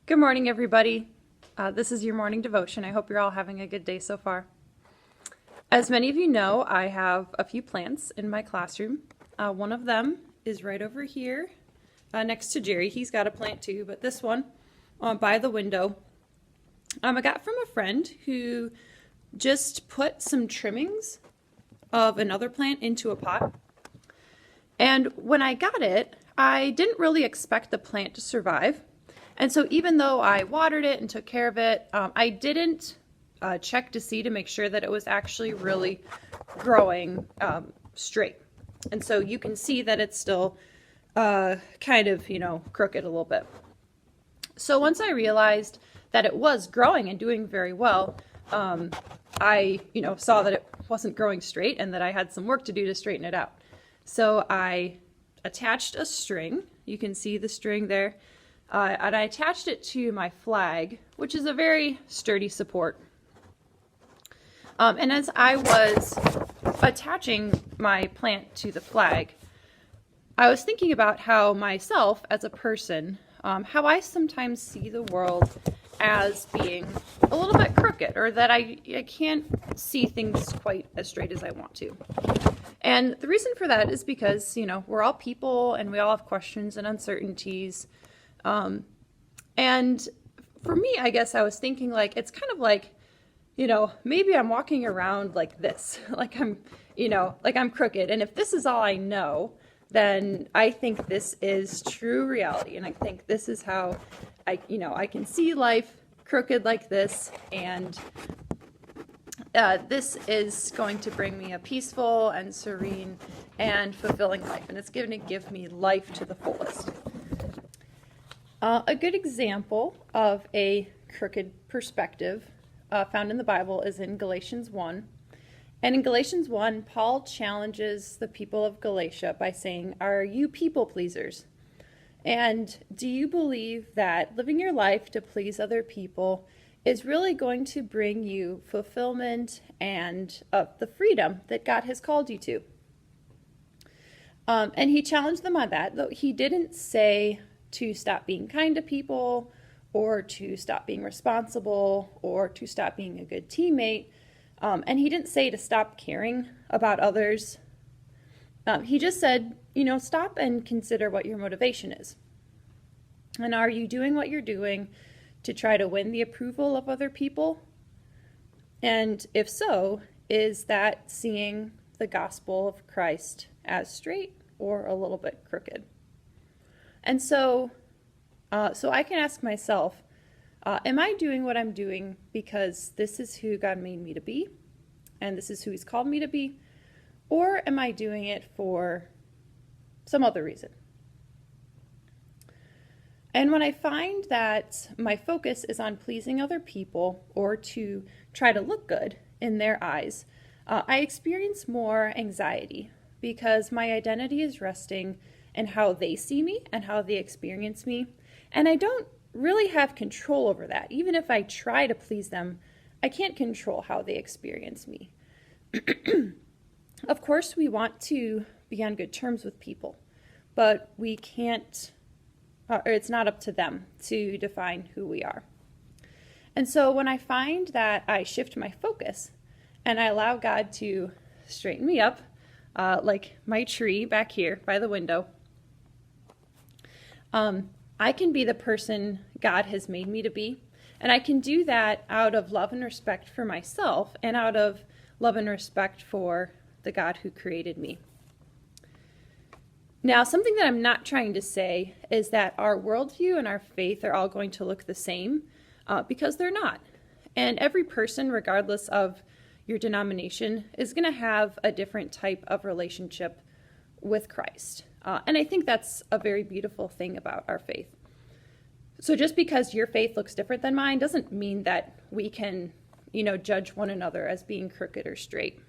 Good morning, everybody. This is your morning devotion. I hope you're all having a good day so far. As many of you know, I have a few plants in my classroom. One of them is right over here next to Jerry. He's got a plant too, but this one by the window, I got from a friend who just put some trimmings of another plant into a pot. And when I got it, I didn't really expect the plant to survive. And so even though I watered it and took care of it, I didn't check to see to make sure that it was actually really growing straight. And so you can see that it's still kind of, crooked a little bit. So once I realized that it was growing and doing very well, I, saw that it wasn't growing straight and that I had some work to do to straighten it out. So I attached a string. You can see the string there. And I attached it to my flag, which is a very sturdy support. And as I was attaching my plant to the flag, I was thinking about how myself as a person, how I sometimes see the world as being a little bit crooked, or that I can't see things quite as straight as I want to. And the reason for that is because, we're all people and we all have questions and uncertainties. And for me, I guess I was thinking it's kind of like, maybe I'm walking around like this, like I'm crooked. And if this is all I know, then I think this is true reality. And I think this is how I can see life crooked like this. And this is going to bring me a peaceful and serene and fulfilling life. And it's going to give me life to the fullest. A good example of a crooked perspective found in the Bible is in Galatians 1. And in Galatians 1, Paul challenges the people of Galatia by saying, "Are you people pleasers? And do you believe that living your life to please other people is really going to bring you fulfillment and the freedom that God has called you to?" And he challenged them on that, though he didn't say to stop being kind to people, or to stop being responsible, or to stop being a good teammate. And he didn't say to stop caring about others. He just said, stop and consider what your motivation is. And are you doing what you're doing to try to win the approval of other people? And if so, is that seeing the gospel of Christ as straight or a little bit crooked? And so I can ask myself, am I doing what I'm doing because this is who God made me to be, and this is who He's called me to be, or am I doing it for some other reason? And when I find that my focus is on pleasing other people or to try to look good in their eyes, I experience more anxiety because my identity is resting in how they see me and how they experience me. And I don't really have control over that. Even if I try to please them, I can't control how they experience me. Of course, we want to be on good terms with people, but we can't, or it's not up to them to define who we are. And so when I find that I shift my focus and I allow God to straighten me up, like my tree back here by the window, I can be the person God has made me to be. And I can do that out of love and respect for myself and out of love and respect for the God who created me. Now, something that I'm not trying to say is that our worldview and our faith are all going to look the same, because they're not. And every person, regardless of your denomination, is going to have a different type of relationship with Christ. And I think that's a very beautiful thing about our faith. So just because your faith looks different than mine doesn't mean that we can, judge one another as being crooked or straight.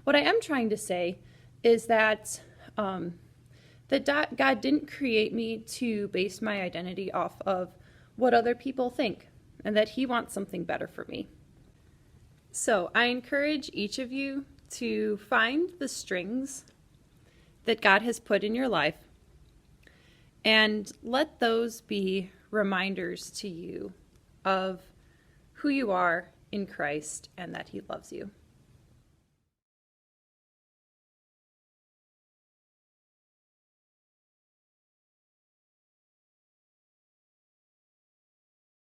What I am trying to say is that God didn't create me to base my identity off of what other people think, and that He wants something better for me. So I encourage each of you to find the strings that God has put in your life and let those be reminders to you of who you are in Christ and that He loves you.